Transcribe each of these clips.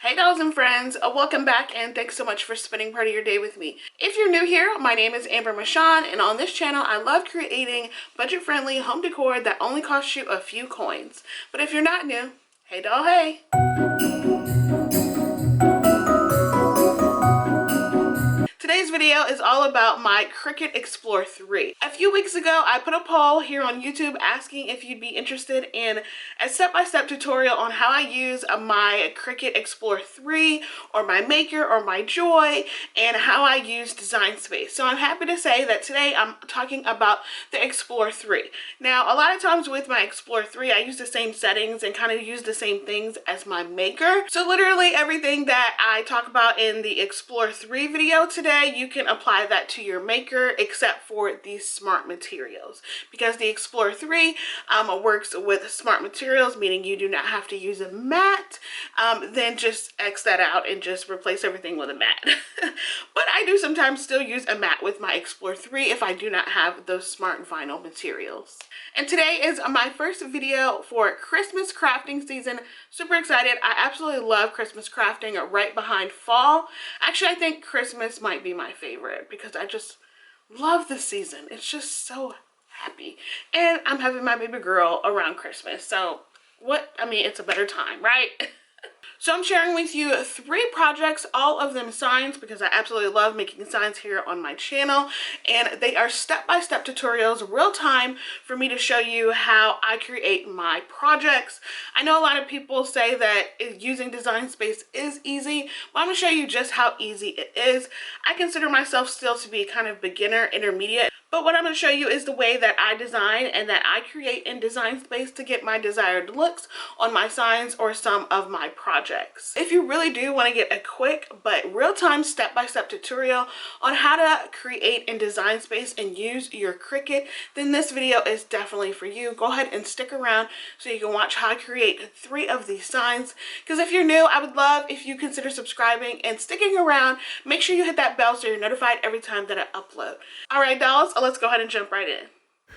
Hey dolls and friends, welcome back and thanks so much for spending part of your day with me. If you're new here, my name is Amber Michon, and on this channel I love creating budget-friendly home decor that only costs you a few coins. But if you're not new, hey doll, hey! Today's video is all about my Cricut Explore 3. A few weeks ago, I put a poll here on YouTube asking if you'd be interested in a step-by-step tutorial on how I use my Cricut Explore 3 or my Maker or my Joy and how I use Design Space. So I'm happy to say that today I'm talking about the Explore 3. Now, a lot of times with my Explore 3, I use the same settings and kind of use the same things as my Maker. So literally everything that I talk about in the Explore 3 video today, you can apply that to your Maker except for these smart materials, because the Explore 3 works with smart materials, meaning you do not have to use a mat. Then just X that out and just replace everything with a mat. But I do sometimes still use a mat with my Explore 3 if I do not have those smart vinyl materials. And today is my first video for Christmas crafting season. Super excited. I absolutely love Christmas crafting, right behind fall. Actually, I think Christmas might be my favorite because I just love the season. It's just so happy. And I'm having my baby girl around Christmas. So it's a better time, right? So I'm sharing with you 3 projects, all of them signs, because I absolutely love making signs here on my channel. And they are step-by-step tutorials, real time, for me to show you how I create my projects. I know a lot of people say that using Design Space is easy, but I'm going to show you just how easy it is. I consider myself still to be kind of beginner, intermediate. But what I'm going to show you is the way that I design and that I create in Design Space to get my desired looks on my signs or some of my projects. If you really do want to get a quick but real-time step-by-step tutorial on how to create in Design Space and use your Cricut, then this video is definitely for you. Go ahead and stick around so you can watch how I create 3 of these signs. Because if you're new, I would love if you consider subscribing and sticking around. Make sure you hit that bell so you're notified every time that I upload. Alright dolls, let's go ahead and jump right in.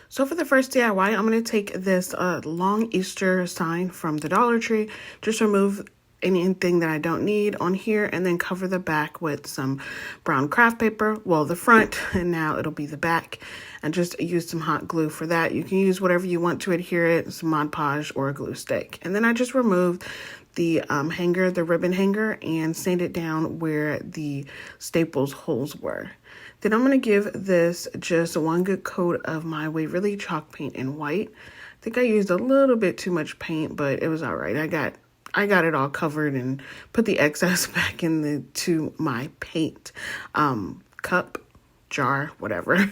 So for the first DIY, I'm going to take this long Easter sign from the Dollar Tree, just remove anything that I don't need on here, and then cover the back with some brown craft paper, well, the front, and now it'll be the back, and just use some hot glue for that. You can use whatever you want to adhere it, some Mod Podge or a glue stick. And then I just removed the hanger, the ribbon hanger, and sand it down where the staples holes were. Then I'm going to give this just one good coat of my Waverly chalk paint in white. I think I used a little bit too much paint, but it was all right. I got it all covered and put the excess back into my paint cup, jar, whatever.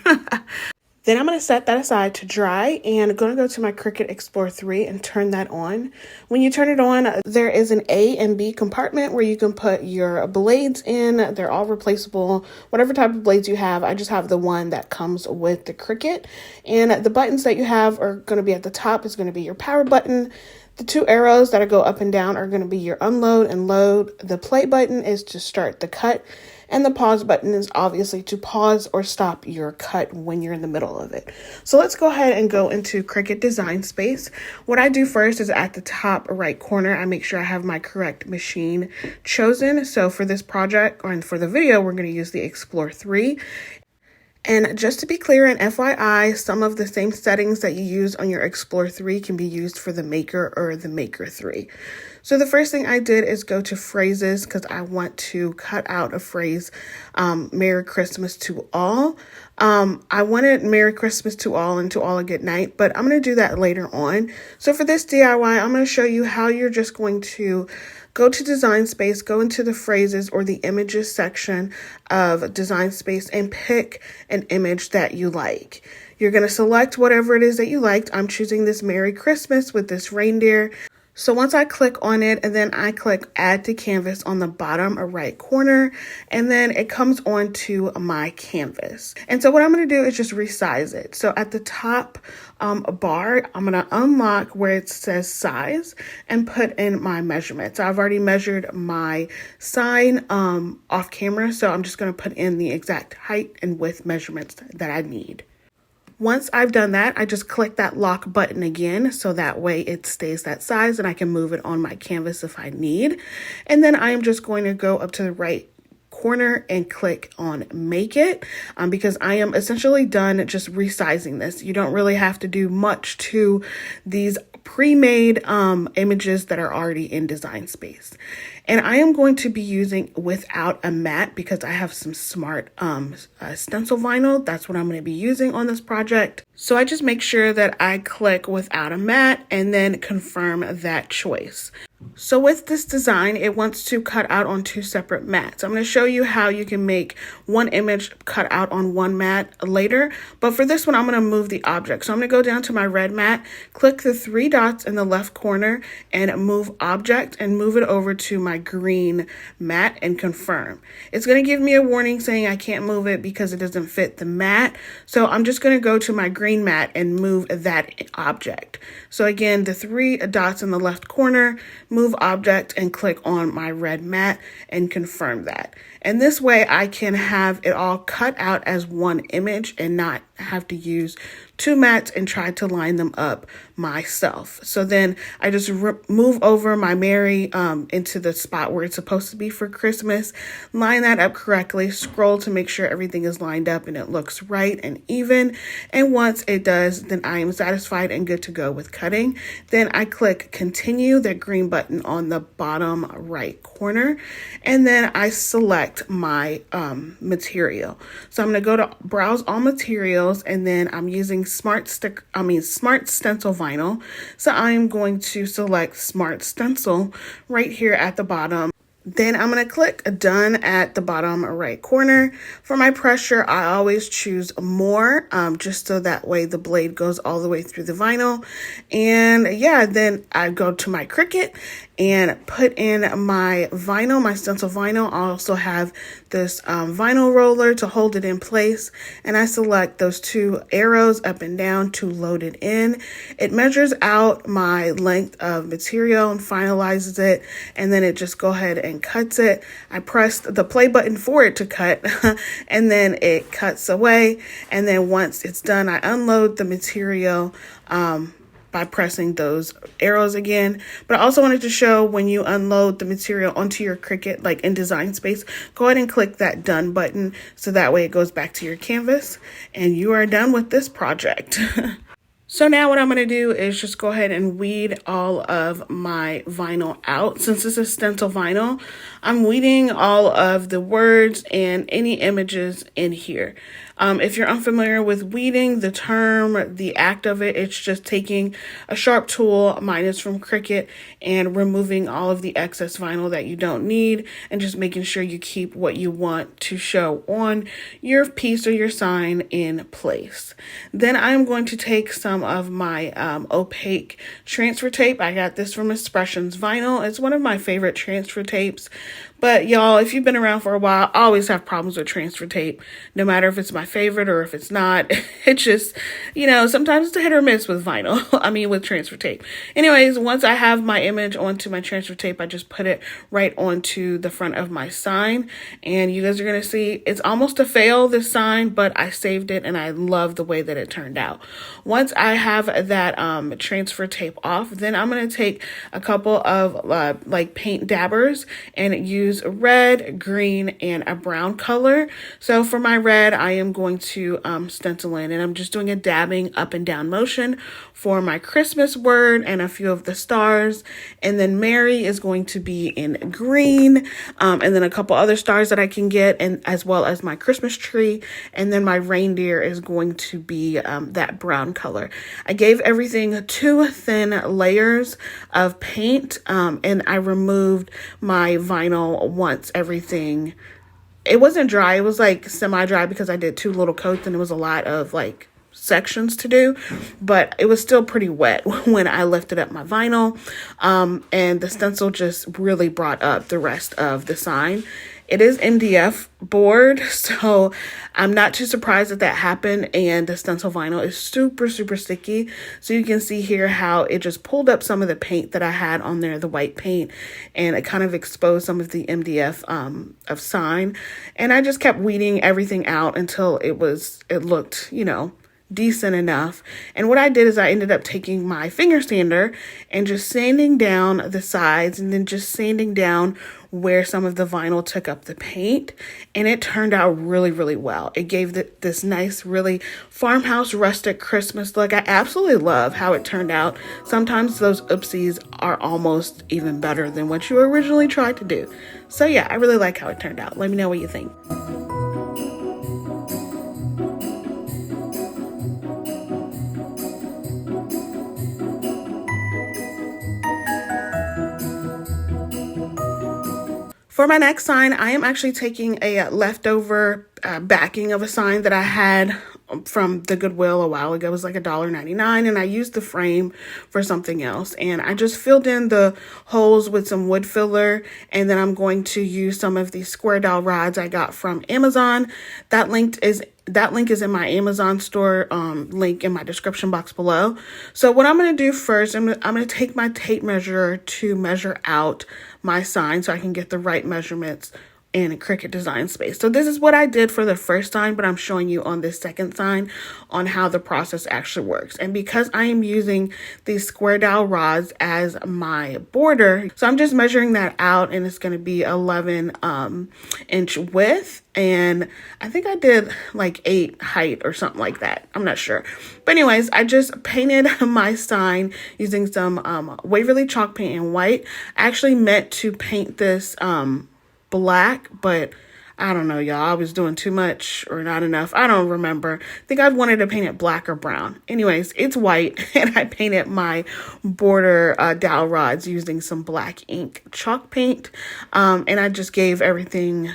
Then I'm going to set that aside to dry, and I'm going to go to my Cricut Explore 3 and turn that on. When you turn it on, there is an A and B compartment where you can put your blades in. They're all replaceable, whatever type of blades you have. I just have the one that comes with the Cricut. And the buttons that you have are going to be at the top is going to be your power button. The 2 arrows that go up and down are going to be your unload and load. The play button is to start the cut. And the pause button is obviously to pause or stop your cut when you're in the middle of it. So let's go ahead and go into Cricut Design Space. What I do first is at the top right corner, I make sure I have my correct machine chosen. So for this project, or for the video, we're going to use the Explore 3. And just to be clear, and FYI, some of the same settings that you use on your Explore 3 can be used for the Maker or the Maker 3. So the first thing I did is go to phrases because I want to cut out a phrase, Merry Christmas to all. I wanted Merry Christmas to all and to all a good night, but I'm going to do that later on. So for this DIY, I'm going to show you how you're just going to go to Design Space, go into the phrases or the images section of Design Space and pick an image that you like. You're going to select whatever it is that you liked. I'm choosing this Merry Christmas with this reindeer. So once I click on it, and then I click add to canvas on the bottom right corner, and then it comes onto my canvas. And so what I'm going to do is just resize it. So at the top bar, I'm going to unlock where it says size and put in my measurements. I've already measured my sign off camera, so I'm just going to put in the exact height and width measurements that I need. Once I've done that, I just click that lock button again, so that way it stays that size and I can move it on my canvas if I need. And then I am just going to go up to the right corner and click on make it, because I am essentially done just resizing this. You don't really have to do much to these pre-made images that are already in Design Space. And I am going to be using without a mat because I have some smart stencil vinyl. That's what I'm going to be using on this project. So I just make sure that I click without a mat and then confirm that choice. So with this design, it wants to cut out on 2 separate mats. I'm going to show you how you can make one image cut out on one mat later, but for this one, I'm going to move the object. So I'm going to go down to my red mat, click the 3 dots in the left corner and move object and move it over to my green mat and confirm. It's going to give me a warning saying I can't move it because it doesn't fit the mat. So I'm just going to go to my green mat and move that object. So again, the 3 dots in the left corner, move object and click on my red mat and confirm that. And this way I can have it all cut out as one image and not have to use 2 mats and try to line them up myself. So then I just move over my Mary into the spot where it's supposed to be for Christmas, line that up correctly, scroll to make sure everything is lined up and it looks right and even. And once it does, then I am satisfied and good to go with cutting. Then I click continue, that green button on the bottom right corner, and then I select my material. So I'm going to go to browse all materials, and then I'm using smart stencil vinyl. So I'm going to select smart stencil right here at the bottom. Then I'm going to click done at the bottom right corner. For my pressure, I always choose more, just so that way the blade goes all the way through the vinyl. And yeah, then I go to my Cricut and put in my vinyl, my stencil vinyl. I also have this vinyl roller to hold it in place. And I select those 2 arrows up and down to load it in. It measures out my length of material and finalizes it. And then it just go ahead and cuts it. I pressed the play button for it to cut and then it cuts away. And then once it's done, I unload the material by pressing those arrows again. But I also wanted to show when you unload the material onto your Cricut, like in Design Space, go ahead and click that done button so that way it goes back to your canvas and you are done with this project. So now what I'm going to do is just go ahead and weed all of my vinyl out. Since this is stencil vinyl, I'm weeding all of the words and any images in here. If you're unfamiliar with weeding, the term, the act of it, it's just taking a sharp tool, mine is from Cricut, and removing all of the excess vinyl that you don't need and just making sure you keep what you want to show on your piece or your sign in place. Then I'm going to take some of my opaque transfer tape. I got this from Expressions Vinyl. It's one of my favorite transfer tapes. But y'all, if you've been around for a while, I always have problems with transfer tape, no matter if it's my favorite or if it's not. It's just, you know, sometimes it's a hit or miss with vinyl. With transfer tape. Anyways, once I have my image onto my transfer tape, I just put it right onto the front of my sign. And you guys are going to see it's almost a fail, this sign, but I saved it and I love the way that it turned out. Once I have that transfer tape off, then I'm going to take a couple of like paint dabbers and use red, green, and a brown color. So for my red, I am going to stencil in, and I'm just doing a dabbing up and down motion for my Christmas word and a few of the stars. And then Mary is going to be in green, and then a couple other stars that I can get, and as well as my Christmas tree. And then my reindeer is going to be that brown color. I gave everything 2 thin layers of paint, and I removed my vinyl once everything, it wasn't dry, it was like semi-dry because I did 2 little coats and it was a lot of like sections to do, but it was still pretty wet when I lifted up my vinyl, and the stencil just really brought up the rest of the sign. It is MDF board, so I'm not too surprised that that happened, and the stencil vinyl is super, super sticky. So you can see here how it just pulled up some of the paint that I had on there, the white paint, and it kind of exposed some of the MDF of sign. And I just kept weeding everything out until it looked, you know, decent enough. And what I did is I ended up taking my finger sander and just sanding down the sides and then just sanding down where some of the vinyl took up the paint, and it turned out really, really well. It gave this nice, really farmhouse rustic Christmas look. I absolutely love how it turned out. Sometimes those oopsies are almost even better than what you originally tried to do. So yeah, I really like how it turned out. Let me know what you think. For my next sign, I am actually taking a leftover backing of a sign that I had from the Goodwill a while ago. It was like $1.99, and I used the frame for something else. And I just filled in the holes with some wood filler, and then I'm going to use some of these square dowel rods I got from Amazon. That link is in my Amazon store, link in my description box below. So what I'm going to do first, I'm going to take my tape measure to measure out my sign so I can get the right measurements in Cricut Design Space. So this is what I did for the first sign, but I'm showing you on this second sign on how the process actually works. And because I am using these square dowel rods as my border, so I'm just measuring that out, and it's going to be 11 inch width. And I think I did like 8 height or something like that. I'm not sure. But anyways, I just painted my sign using some Waverly chalk paint in white. I actually meant to paint this black, but I don't know, y'all. I was doing too much or not enough. I don't remember. I think I wanted to paint it black or brown. Anyways, it's white, and I painted my border dowel rods using some black ink chalk paint. And I just gave everything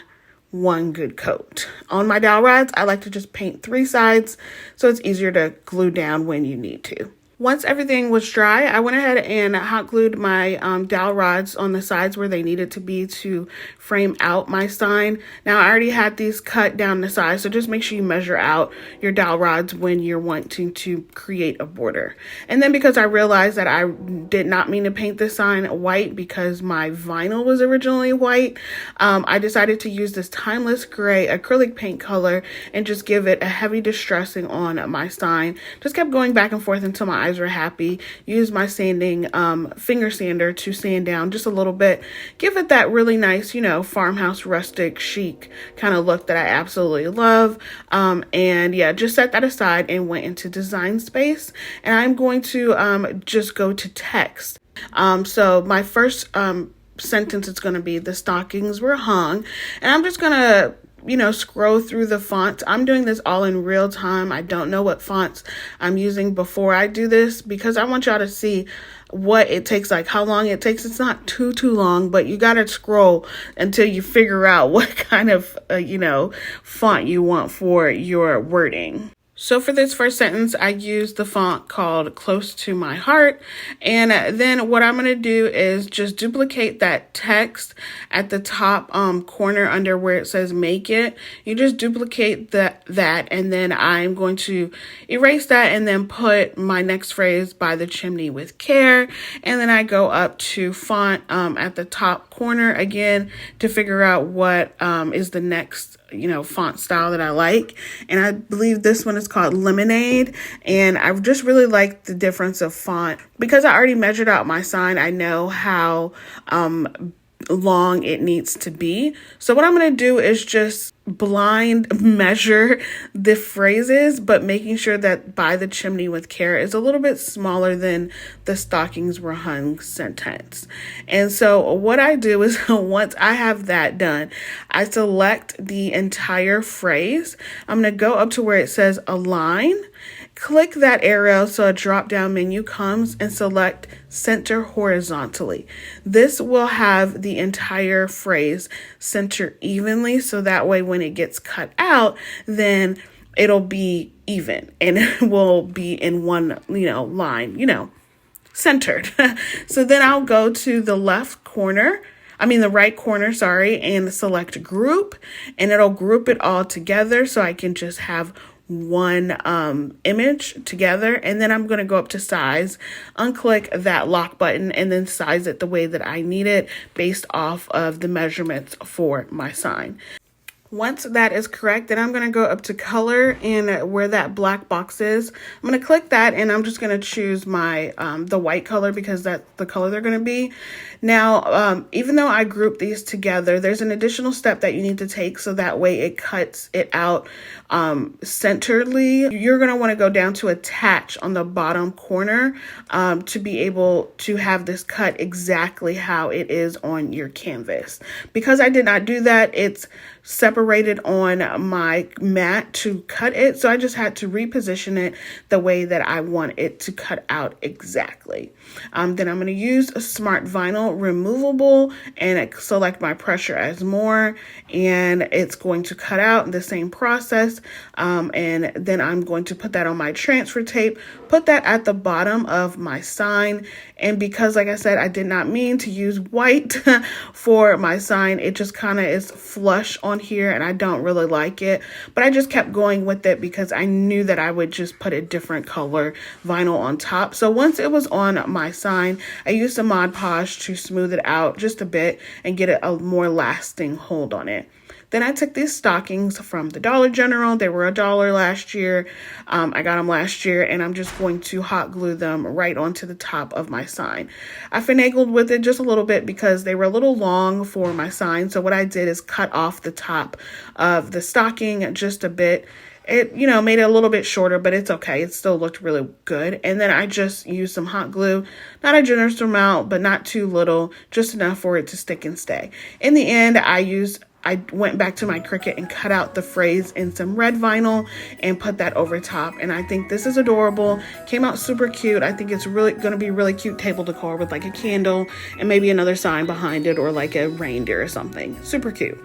one good coat. On my dowel rods, I like to just paint 3 sides so it's easier to glue down when you need to. Once everything was dry, I went ahead and hot glued my dowel rods on the sides where they needed to be to frame out my sign. Now, I already had these cut down the sides, so just make sure you measure out your dowel rods when you're wanting to create a border. And then because I realized that I did not mean to paint this sign white because my vinyl was originally white, I decided to use this Timeless Gray acrylic paint color and just give it a heavy distressing on my sign. Just kept going back and forth until my eyes were happy. Use my sanding finger sander to sand down just a little bit. Give it that really nice, you know, farmhouse rustic chic kind of look that I absolutely love. And yeah, just set that aside and went into Design Space. And I'm going to just go to text. So my first sentence is going to be the stockings were hung. And I'm just going to scroll through the fonts. I'm doing this all in real time. I don't know what fonts I'm using before I do this because I want y'all to see what it takes, like how long it takes. It's not too long, but you got to scroll until you figure out what kind of, font you want for your wording. So for this first sentence, I used the font called Close to My Heart. And then what I'm going to do is just duplicate that text at the top corner under where it says make it. You just duplicate that and then I'm going to erase that and then put my next phrase, by the chimney with care. And then I go up to font at the top corner again to figure out what is the next font style that I like. And I believe this one is called Lemonade. And I just really like the difference of font because I already measured out my sign. I know how long it needs to be. So what I'm going to do is just blind measure the phrases, but making sure that by the chimney with care is a little bit smaller than the stockings were hung sentence. And so what I do is once I have that done, I select the entire phrase. I'm going to go up to where it says align. Click that arrow so a drop-down menu comes and select center horizontally. This will have the entire phrase center evenly, so that way when it gets cut out, then it'll be even and it will be in one, line, centered. So then I'll go to the right corner, and select group, and it'll group it all together so I can just have one image together. And then I'm going to go up to size, unclick that lock button, and then size it the way that I need it based off of the measurements for my sign. Once that is correct, then I'm going to go up to color, and where that black box is, I'm going to click that, and I'm just going to choose my the white color because that's the color they're going to be. Now, even though I group these together, there's an additional step that you need to take so that way it cuts it out centeredly. You're going to want to go down to attach on the bottom corner to be able to have this cut exactly how it is on your canvas. Because I did not do that, it's separated on my mat to cut it, so I just had to reposition it the way that I want it to cut out exactly. Then I'm going to use a Smart Vinyl removable and select my pressure as more, and it's going to cut out the same process. And then I'm going to put that on my transfer tape, put that at the bottom of my sign. And because, like I said, I did not mean to use white for my sign, it just kind of is flush on here and I don't really like it, but I just kept going with it because I knew that I would just put a different color vinyl on top. So once it was on my sign, I used some Mod Podge to smooth it out just a bit and get a more lasting hold on it. Then I took these stockings from the Dollar General. They were $1 last year. I got them last year, and I'm just going to hot glue them right onto the top of my sign. I finagled with it just a little bit because they were a little long for my sign. So what I did is cut off the top of the stocking just a bit. It, made it a little bit shorter, but it's okay. It still looked really good. And then I just used some hot glue, not a generous amount, but not too little, just enough for it to stick and stay. In the end, I went back to my Cricut and cut out the phrase in some red vinyl and put that over top. And I think this is adorable. Came out super cute. I think it's really going to be really cute table decor with like a candle and maybe another sign behind it or like a reindeer or something. Super cute.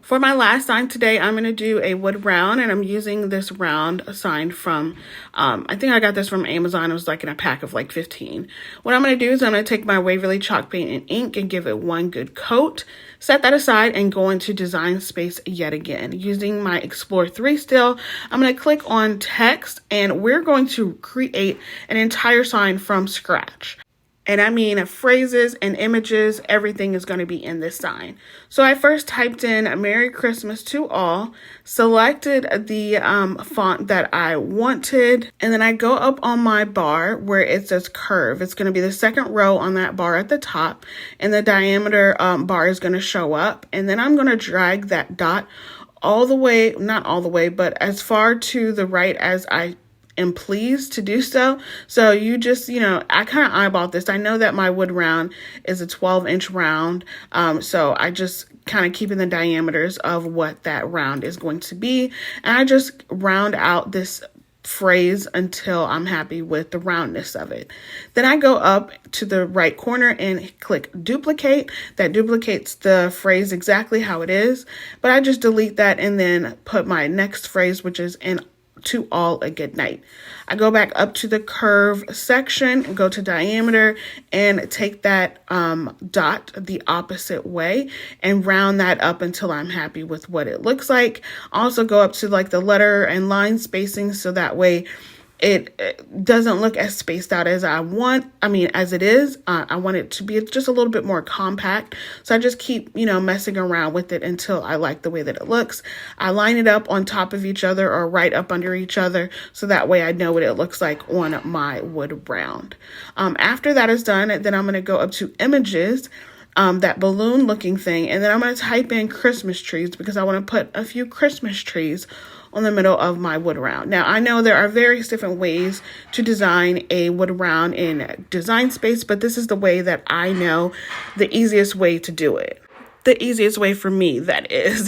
For my last sign today, I'm going to do a wood round, and I'm using this round sign from, I think I got this from Amazon. It was like in a pack of like 15. What I'm going to do is I'm going to take my Waverly chalk paint and ink and give it one good coat, set that aside, and go into Design Space yet again. Using my Explore 3 still, I'm going to click on text, and we're going to create an entire sign from scratch. And I mean phrases and images, everything is going to be in this sign. So I first typed in Merry Christmas to all, selected the font that I wanted, and then I go up on my bar where it says curve. It's going to be the second row on that bar at the top, and the diameter bar is going to show up. And then I'm going to drag that dot all the way, not all the way, but as far to the right as I am pleased to do so. So you just, I kind of eyeballed this. I know that my wood round is a 12-inch round. So I just kind of keeping the diameters of what that round is going to be. And I just round out this phrase until I'm happy with the roundness of it. Then I go up to the right corner and click duplicate. That duplicates the phrase exactly how it is. But I just delete that and then put my next phrase, which is in to all a good night. I go back up to the curve section and go to diameter and take that dot the opposite way and round that up until I'm happy with what it looks like. Also go up to like the letter and line spacing so that way it doesn't look as spaced out as I want. As it is. I want it to be just a little bit more compact. So I just keep, messing around with it until I like the way that it looks. I line it up on top of each other or right up under each other. So that way I know what it looks like on my wood round. After that is done, then I'm going to go up to images. That balloon looking thing. And then I'm going to type in Christmas trees because I want to put a few Christmas trees on the middle of my wood round. Now, I know there are various different ways to design a wood round in Design Space, but this is the way that I know the easiest way to do it. The easiest way for me, that is.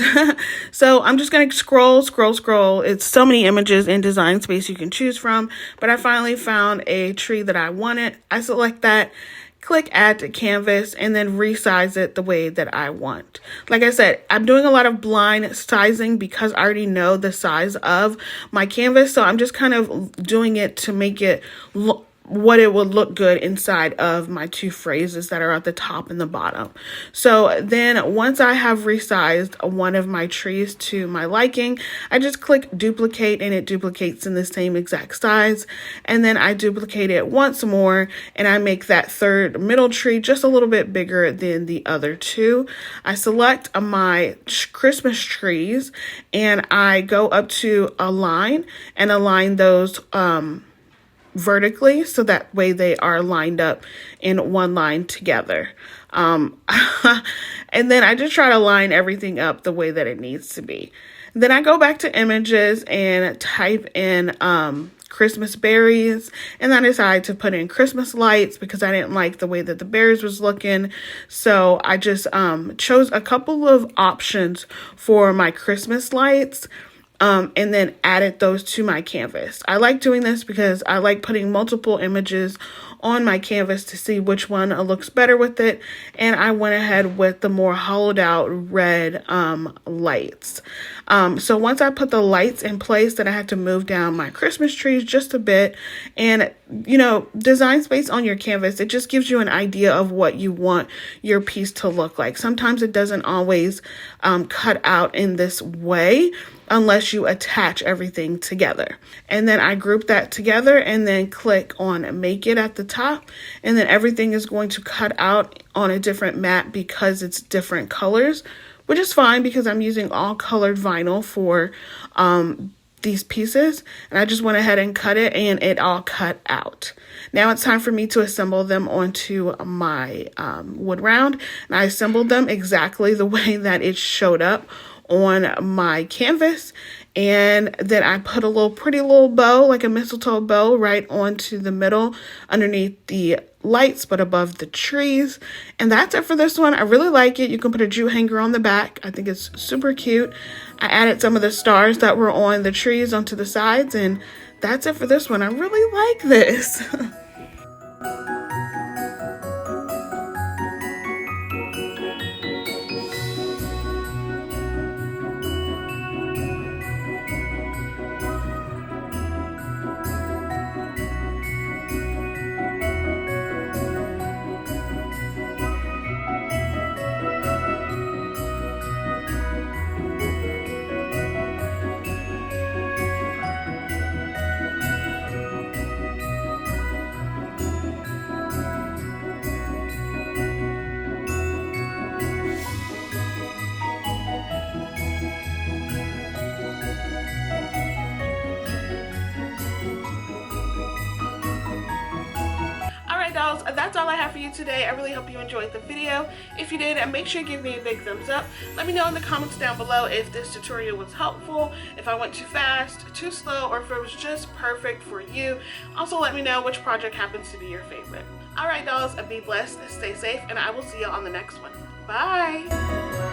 So I'm just going to scroll. It's so many images in Design Space you can choose from, but I finally found a tree that I wanted. I select that, click add to canvas, and then resize it the way that I want. Like I said, I'm doing a lot of blind sizing because I already know the size of my canvas. So I'm just kind of doing it to make it what it would look good inside of my two phrases that are at the top and the bottom. So then once I have resized one of my trees to my liking, I just click duplicate and it duplicates in the same exact size. And then I duplicate it once more and I make that third middle tree just a little bit bigger than the other two. I select my Christmas trees and I go up to align and align those vertically so that way they are lined up in one line together. And then I just try to line everything up the way that it needs to be. Then I go back to images and type in Christmas berries, and I decided to put in Christmas lights because I didn't like the way that the berries was looking. So I just chose a couple of options for my Christmas lights. And then added those to my canvas. I like doing this because I like putting multiple images on my canvas to see which one looks better with it. And I went ahead with the more hollowed out red lights. So once I put the lights in place, then I had to move down my Christmas trees just a bit. And, you know, design space on your canvas, it just gives you an idea of what you want your piece to look like. Sometimes it doesn't always cut out in this way unless you attach everything together. And then I group that together and then click on make it at the top. And then everything is going to cut out on a different mat because it's different colors, which is fine because I'm using all colored vinyl for these pieces. And I just went ahead and cut it and it all cut out. Now it's time for me to assemble them onto my wood round. And I assembled them exactly the way that it showed up on my canvas, and then I put a little pretty little bow, like a mistletoe bow, right onto the middle underneath the lights but above the trees. And that's it for this one. I really like it. You can put a jute hanger on the back. I think it's super cute. I added some of the stars that were on the trees onto the sides, and that's it for this one. I really like this. Dolls, that's all I have for you today. I really hope you enjoyed the video. If you did, make sure you give me a big thumbs up. Let me know in the comments down below if this tutorial was helpful, if I went too fast, too slow, or if it was just perfect for you. Also, let me know which project happens to be your favorite. Alright dolls, be blessed, stay safe, and I will see you on the next one. Bye!